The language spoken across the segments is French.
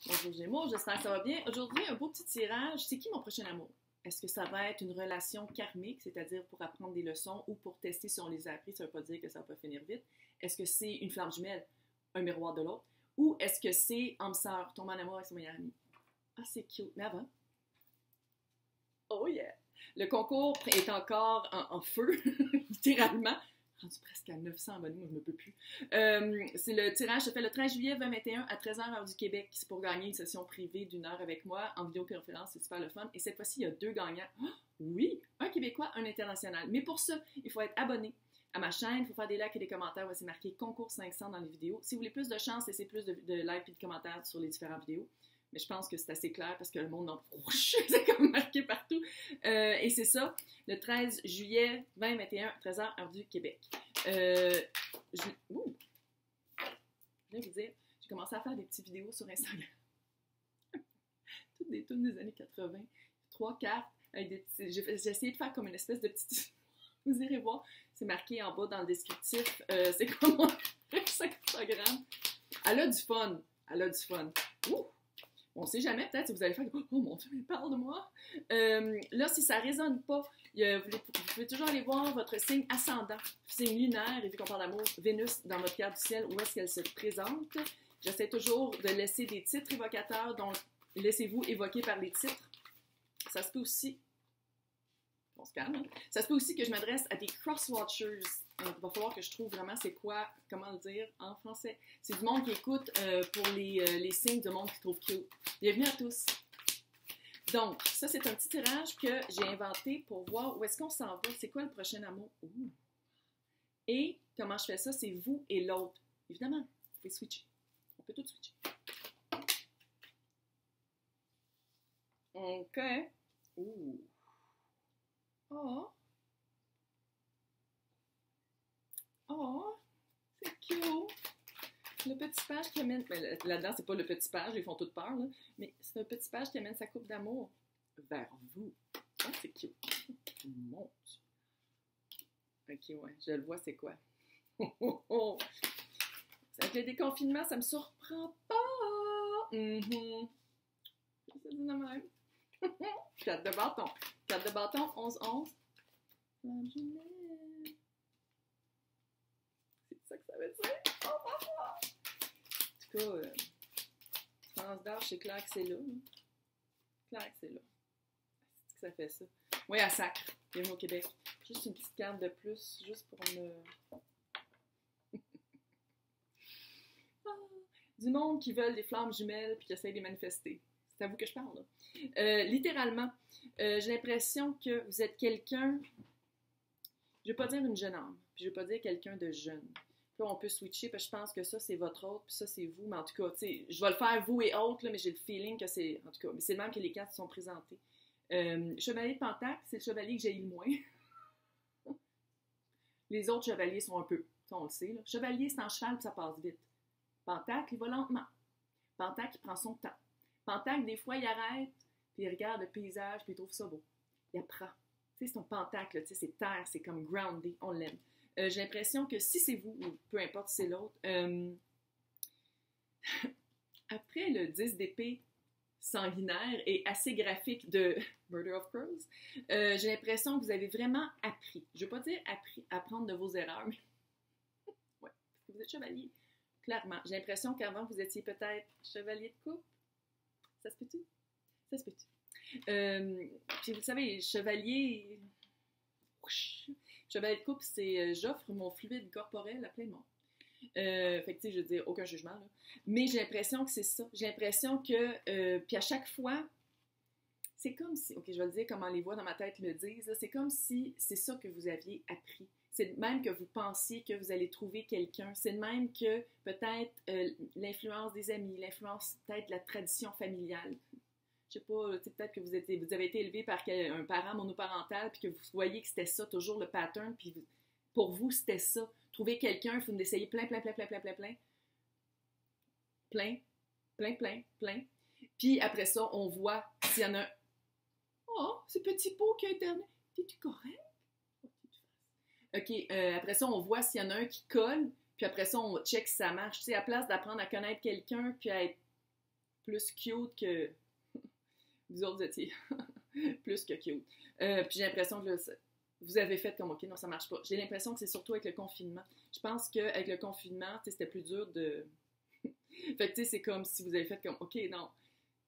Bonjour Gémeaux, j'espère que ça va bien. Aujourd'hui, un beau petit tirage. C'est qui mon prochain amour? Est-ce que ça va être une relation karmique, c'est-à-dire pour apprendre des leçons ou pour tester si on les a appris, ça ne veut pas dire que ça va pas finir vite? Est-ce que c'est une flamme jumelle, un miroir de l'autre? Ou est-ce que c'est âme sœur, tomber en amour avec son meilleur ami? Ah, c'est cute. Mais avant, oh yeah! Le concours est encore en feu, littéralement. Rendu presque à 900 abonnés, moi je ne peux plus. C'est le tirage se fait le 13 juillet 2021 à 13h heure du Québec. C'est pour gagner une session privée d'une heure avec moi en vidéoconférence, c'est super le fun. Et cette fois-ci, il y a 2 gagnants. Oh, oui, un Québécois, un international. Mais pour ça, il faut être abonné à ma chaîne, il faut faire des likes et des commentaires. C'est marqué concours 500 dans les vidéos. Si vous voulez plus de chance, laissez plus de likes et de commentaires sur les différentes vidéos. Mais je pense que c'est assez clair parce que le monde en c'est comme marqué partout. Et c'est ça, le 13 juillet 2021, 13h, heure du Québec. Je viens vous dire, j'ai commencé à faire des petites vidéos sur Instagram. Toutes des tunes des années 80. 3 cartes avec des petits... J'ai essayé de faire comme une espèce de petite... Vous irez voir, c'est marqué en bas dans le descriptif. C'est comme mon Instagram. Elle a du fun. Elle a du fun. Ouh! On ne sait jamais, peut-être, si vous allez faire « Oh mon Dieu, il parle de moi! » Là, si ça ne résonne pas, vous pouvez toujours aller voir votre signe ascendant, signe lunaire, et vu qu'on parle d'amour, Vénus dans votre carte du ciel, où est-ce qu'elle se présente. J'essaie toujours de laisser des titres évocateurs, donc laissez-vous évoquer par les titres. Ça se peut aussi... On se calme. Hein? Ça se peut aussi que je m'adresse à des cross-watchers. Il va falloir que je trouve vraiment c'est quoi, comment le dire en français. C'est du monde qui écoute pour les signes du monde qui trouve cute. Bienvenue à tous. Donc, ça, c'est un petit tirage que j'ai inventé pour voir où est-ce qu'on s'en va. C'est quoi le prochain amour? Ouh. Et comment je fais ça? C'est vous et l'autre. Évidemment, vous pouvez switcher. On peut tout switcher. OK. Ouh. Oh, oh, c'est cute. Le petit page qui amène... Là-dedans, c'est pas le petit page, ils font toute peur, là, mais c'est un petit page qui amène sa coupe d'amour vers vous. Oh, c'est cute. Mon Dieu. Ok, ouais, je le vois, c'est quoi? Avec le déconfinement, ça me surprend pas. C'est du même. 4 de bâton. 4 de bâton, 11-11. C'est ça que ça veut dire. Oh, en tout cas, transd'âge, c'est clair que c'est là. Hein? Clair que c'est là. C'est que ça fait ça. Oui, à Sacre. Bienvenue au Québec. Juste une petite carte de plus, juste pour me... Du monde qui veulent des flammes jumelles puis qui essayent de les manifester. C'est à vous que je parle, là. Littéralement, j'ai l'impression que vous êtes quelqu'un, je ne vais pas dire une jeune âme, puis je ne vais pas dire quelqu'un de jeune. Puis là, on peut switcher, parce que je pense que ça, c'est votre autre, puis ça, c'est vous. Mais en tout cas, tu sais, je vais le faire vous et autres, là, mais j'ai le feeling que c'est, en tout cas, mais c'est le même que les cartes sont présentées. Chevalier de Pentacle, c'est le chevalier que j'ai eu le moins. Les autres chevaliers sont un peu, ça, on le sait, là. Chevalier, c'est en cheval, puis ça passe vite. Pentacle, il va lentement. Pentacle, il prend son temps. Pentacle, des fois, il arrête, puis il regarde le paysage, puis il trouve ça beau. Il apprend. Tu sais, c'est un pentacle, tu sais, c'est terre, c'est comme groundé, on l'aime. J'ai l'impression que si c'est vous, ou peu importe si c'est l'autre, après le 10 d'épée sanguinaire et assez graphique de Murder of Crows, j'ai l'impression que vous avez vraiment appris. Je ne veux pas dire appris, apprendre de vos erreurs, mais ouais, parce que vous êtes chevalier. Clairement. J'ai l'impression qu'avant, vous étiez peut-être chevalier de coupe. Ça se peut-tu? Ça se peut-tu? Puis vous savez, chevalier... Chevalier de coupe, c'est j'offre mon fluide corporel à plein de monde. Fait que tu sais, je veux dire, aucun jugement, là. Mais j'ai l'impression que c'est ça. J'ai l'impression que... puis à chaque fois, c'est comme si... Ok, je vais le dire comment les voix dans ma tête le disent. C'est comme si c'est ça que vous aviez appris. C'est de même que vous pensiez que vous allez trouver quelqu'un. C'est de même que peut-être l'influence des amis, l'influence peut-être de la tradition familiale. Je sais pas, peut-être que vous avez été élevé par un parent monoparental puis que vous voyez que c'était ça, toujours le pattern, puis pour vous, c'était ça. Trouver quelqu'un, il faut essayer plein. Puis après ça, on voit s'il y en a un. Oh, ce petit pot qui a internet. T'es-tu correct? OK, après ça, on voit s'il y en a un qui colle, puis après ça, on check si ça marche. Tu sais, à place d'apprendre à connaître quelqu'un, puis à être plus cute que vous autres étiez. Plus que cute. Puis j'ai l'impression que là, vous avez fait comme, OK, non, ça marche pas. J'ai l'impression que c'est surtout avec le confinement. Je pense qu'avec le confinement, c'était plus dur de... Fait que, tu sais, c'est comme si vous avez fait comme, OK, non,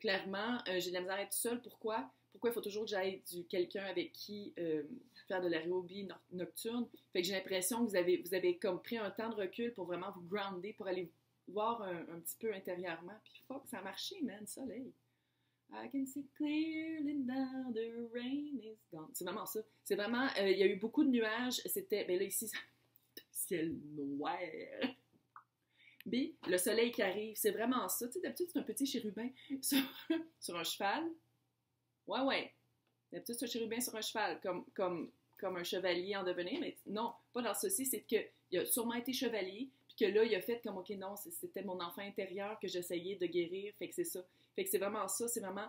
clairement, j'ai de la misère à être seule. Pourquoi? Pourquoi il faut toujours que j'aille quelqu'un avec qui faire de l'aérobie nocturne? Fait que j'ai l'impression que vous avez comme pris un temps de recul pour vraiment vous grounder, pour aller voir un petit peu intérieurement. Puis fuck, ça a marché, man, soleil. I can see clearly now the rain is gone. C'est vraiment ça. C'est vraiment, il y a eu beaucoup de nuages. C'était, ben là ici, ciel noir. B, le soleil qui arrive, c'est vraiment ça. Tu sais, d'habitude, c'est un petit chérubin sur un cheval. Ouais. D'habitude, c'est un chérubin sur un cheval, comme un chevalier en devenir. Mais non, pas dans ceci. C'est qu'il a sûrement été chevalier, puis que là, il a fait comme, OK, non, c'était mon enfant intérieur que j'essayais de guérir. Fait que c'est ça. Fait que c'est vraiment ça. C'est vraiment,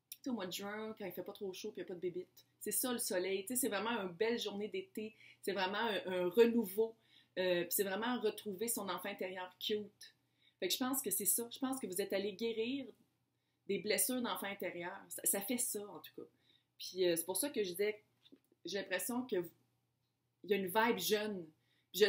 tu sais, au mois de juin, quand il fait pas trop chaud, puis il n'y a pas de bébite. C'est ça, le soleil. Tu sais, c'est vraiment une belle journée d'été. C'est vraiment un renouveau. Puis c'est vraiment retrouver son enfant intérieur cute. Fait que je pense que c'est ça. Je pense que vous êtes allé guérir des blessures d'enfant intérieur. Ça fait ça, en tout cas. Puis c'est pour ça que je disais, j'ai l'impression qu'il y a une vibe jeune. Je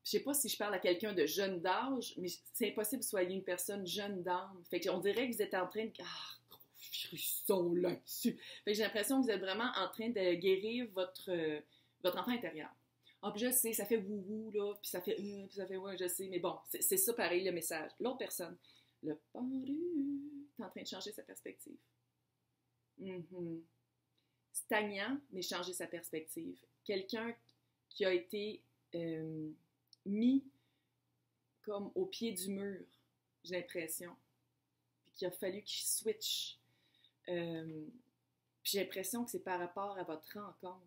sais pas si je parle à quelqu'un de jeune d'âge, mais c'est impossible que vous soyez une personne jeune d'âme. Fait qu'on dirait que vous êtes en train de... Ah, gros frisson là-dessus. Fait que j'ai l'impression que vous êtes vraiment en train de guérir votre enfant intérieur. Ah, puis je sais, ça fait wouhou, là, puis ça fait ouais, je sais, mais bon, c'est ça pareil le message. L'autre personne, le pendu, est en train de changer sa perspective. Stagnant, mais changer sa perspective. Quelqu'un qui a été mis comme au pied du mur, j'ai l'impression, puis qu'il a fallu qu'il switch. Puis j'ai l'impression que c'est par rapport à votre rencontre.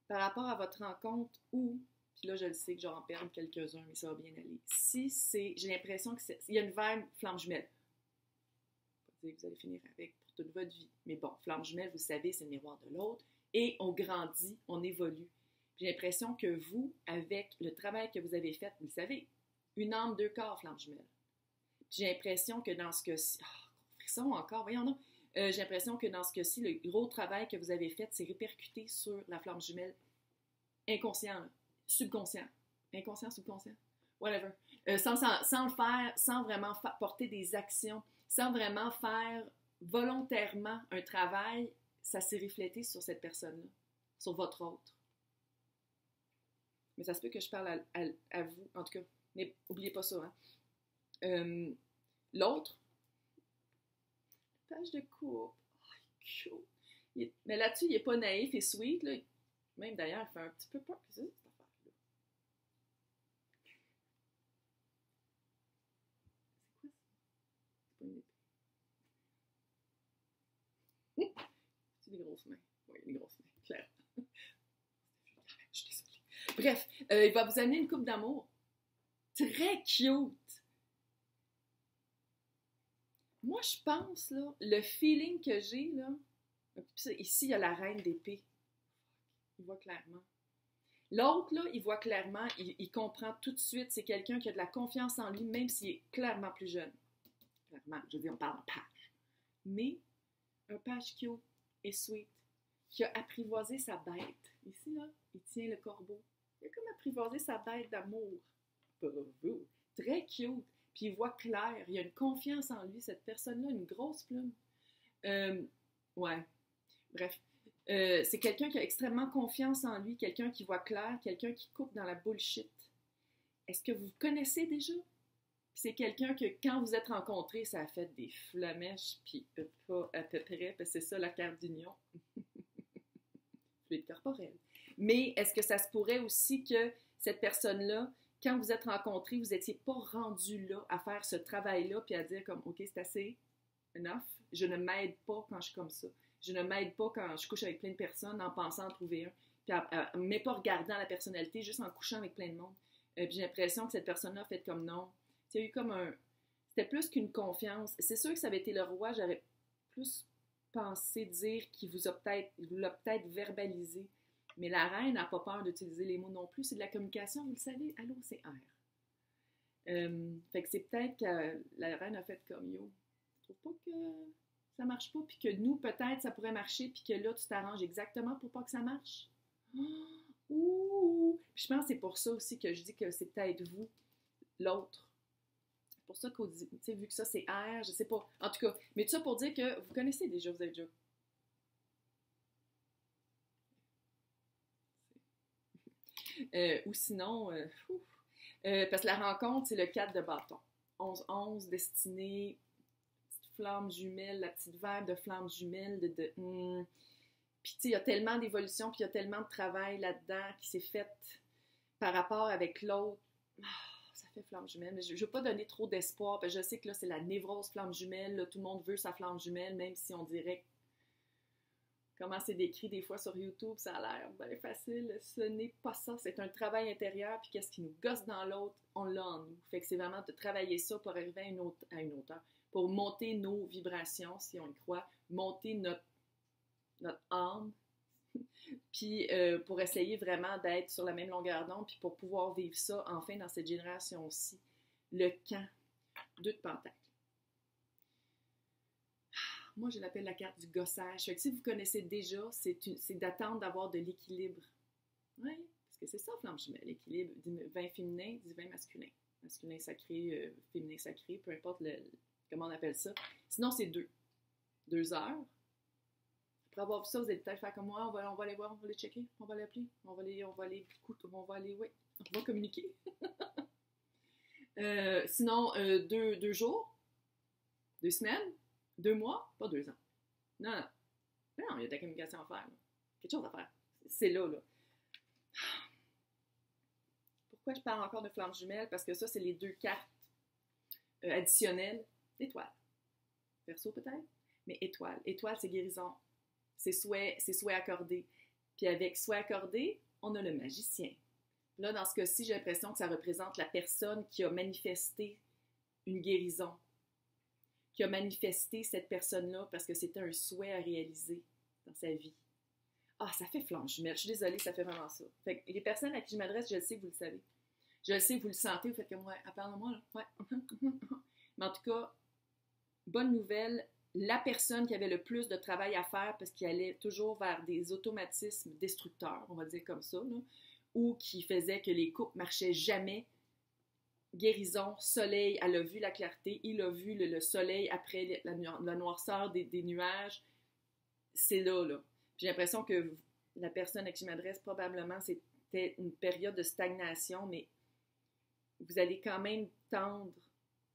Par rapport à votre rencontre ou, puis là je le sais que je vais en perdre quelques-uns, mais ça va bien aller. Si c'est, j'ai l'impression qu'il y a une vibe flamme jumelle. Pas dire que vous allez finir avec pour toute votre vie. Mais bon, flamme jumelle, vous savez, c'est le miroir de l'autre. Et on grandit, on évolue. J'ai l'impression que vous, avec le travail que vous avez fait, vous le savez, une âme, deux corps, flamme jumelle. J'ai l'impression que dans ce cas-ci, frisson encore, voyons donc. J'ai l'impression que dans ce cas-ci, le gros travail que vous avez fait, c'est répercuté sur la flamme jumelle inconscient, là. Subconscient. Inconscient, subconscient, whatever. Sans le faire, sans vraiment porter des actions, sans vraiment faire volontairement un travail, ça s'est reflété sur cette personne-là, sur votre autre. Mais ça se peut que je parle à vous, en tout cas. Mais n'oubliez pas ça, hein. L'autre, page de couple. Oh, cute. Mais là-dessus, il n'est pas naïf et sweet. Là. Même d'ailleurs, il fait un petit peu peur. C'est ça, cette affaire-là. C'est quoi ça? C'est pas une épée. C'est des grosses mains. Oui, des grosses mains, clair. Je suis désolée. Bref, il va vous amener une coupe d'amour. Très cute. Moi, je pense, là, le feeling que j'ai, là, ici, il y a la reine d'épée. Il voit clairement. L'autre, là, il voit clairement, il comprend tout de suite, c'est quelqu'un qui a de la confiance en lui, même s'il est clairement plus jeune. Clairement, je veux dire, on parle d'un page. Mais, un page cute et sweet, qui a apprivoisé sa bête. Ici, là, il tient le corbeau. Il a comme apprivoisé sa bête d'amour. Bravo! Très cute. Puis il voit clair, il y a une confiance en lui, cette personne-là, une grosse plume. Ouais, bref. C'est quelqu'un qui a extrêmement confiance en lui, quelqu'un qui voit clair, quelqu'un qui coupe dans la bullshit. Est-ce que vous connaissez déjà? C'est quelqu'un que quand vous êtes rencontrés, ça a fait des flamèches, puis pas à peu près, parce que c'est ça la carte d'union. Fluide corporel. Mais est-ce que ça se pourrait aussi que cette personne-là, quand vous êtes rencontrés, vous n'étiez pas rendu là à faire ce travail-là puis à dire comme, OK, c'est assez, enough. Je ne m'aide pas quand je suis comme ça. Je ne m'aide pas quand je couche avec plein de personnes en pensant en trouver un. Puis mais pas regardant la personnalité, juste en couchant avec plein de monde. Puis j'ai l'impression que cette personne-là a fait comme non. Il y a eu comme un... C'était plus qu'une confiance. C'est sûr que ça avait été le roi, j'avais plus pensé dire qu'il vous l'a peut-être verbalisé. Mais la reine n'a pas peur d'utiliser les mots non plus. C'est de la communication, vous le savez. Allô, c'est R. Fait que c'est peut-être que la reine a fait comme yo. Tu trouves pas que ça marche pas, puis que nous, peut-être, ça pourrait marcher, puis que là, tu t'arranges exactement pour pas que ça marche? Ouh! Puis je pense que c'est pour ça aussi que je dis que c'est peut-être vous, l'autre. C'est pour ça qu'on dit, tu sais, vu que ça c'est R, je sais pas. En tout cas, mais tout ça pour dire que vous connaissez déjà, vous avez déjà. Ou sinon, parce que la rencontre, c'est le 4 de bâton. 11-11, destinée, petite flamme jumelle, la petite verbe de flamme jumelle, Puis, tu sais, il y a tellement d'évolution, puis il y a tellement de travail là-dedans qui s'est fait par rapport avec l'autre. Oh, ça fait flamme jumelle. Mais je ne veux pas donner trop d'espoir, parce que je sais que là, c'est la névrose flamme jumelle. Là, tout le monde veut sa flamme jumelle, même si on dirait comment c'est décrit des fois sur YouTube, ça a l'air bien facile. Ce n'est pas ça. C'est un travail intérieur, puis qu'est-ce qui nous gosse dans l'autre, on l'a en nous. Fait que c'est vraiment de travailler ça pour arriver à une hauteur, pour monter nos vibrations, si on y croit, monter notre âme, puis pour essayer vraiment d'être sur la même longueur d'onde, puis pour pouvoir vivre ça enfin dans cette génération-ci. Le camp, 2 de pentacle. Moi, je l'appelle la carte du gossage. Fait que si vous connaissez déjà, c'est d'attendre d'avoir de l'équilibre. Oui, parce que c'est ça, flamme jumelle, l'équilibre. 20 féminin, 20 masculin. Masculin sacré, féminin sacré, peu importe comment on appelle ça. Sinon, c'est 2. 2 heures. Après avoir vu ça, vous allez peut-être faire comme moi, on va aller voir, on va les checker, on va l'appeler, on va communiquer. Sinon, 2 jours, 2 semaines, 2 mois, pas 2 ans. Non, il y a de la communication à faire. Là. Quelque chose à faire. C'est là. Pourquoi je parle encore de flamme jumelle? Parce que ça, c'est les 2 cartes additionnelles d'étoiles. Verseau peut-être? Mais étoile. Étoile, c'est guérison. C'est souhait accordé. Puis avec souhait accordé, on a le magicien. Là, dans ce cas-ci, j'ai l'impression que ça représente la personne qui a manifesté une guérison, qui a manifesté cette personne-là parce que c'était un souhait à réaliser dans sa vie. Ah, ça fait flamme jumelle. Je suis désolée, ça fait vraiment ça. Fait que les personnes à qui je m'adresse, je le sais, vous le savez. Je le sais, vous le sentez, vous faites comme, ouais, parle-moi, là. Ouais. Mais en tout cas, bonne nouvelle, la personne qui avait le plus de travail à faire parce qu'il allait toujours vers des automatismes destructeurs, on va dire comme ça, là, ou qui faisait que les couples marchaient jamais. Guérison, soleil, elle a vu la clarté, il a vu le soleil après la noirceur des nuages. C'est là. J'ai l'impression que la personne à qui je m'adresse, probablement, c'était une période de stagnation, mais vous allez quand même tendre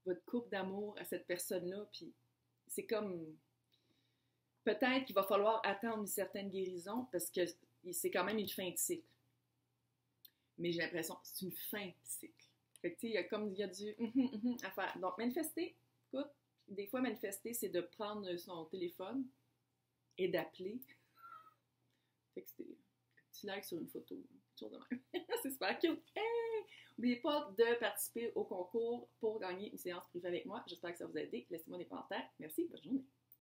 votre couple d'amour à cette personne-là, puis c'est comme... Peut-être qu'il va falloir attendre une certaine guérison, parce que c'est quand même une fin de cycle. Mais j'ai l'impression que c'est une fin de cycle. Fait que, tu sais, il y a du à faire. Donc, manifester, écoute, des fois, manifester, c'est de prendre son téléphone et d'appeler. Fait que c'est un petit like sur une photo. Toujours de même. C'est super cute. Hey! N'oubliez pas de participer au concours pour gagner une séance privée avec moi. J'espère que ça vous a aidé. Laissez-moi des commentaires. Merci, bonne journée.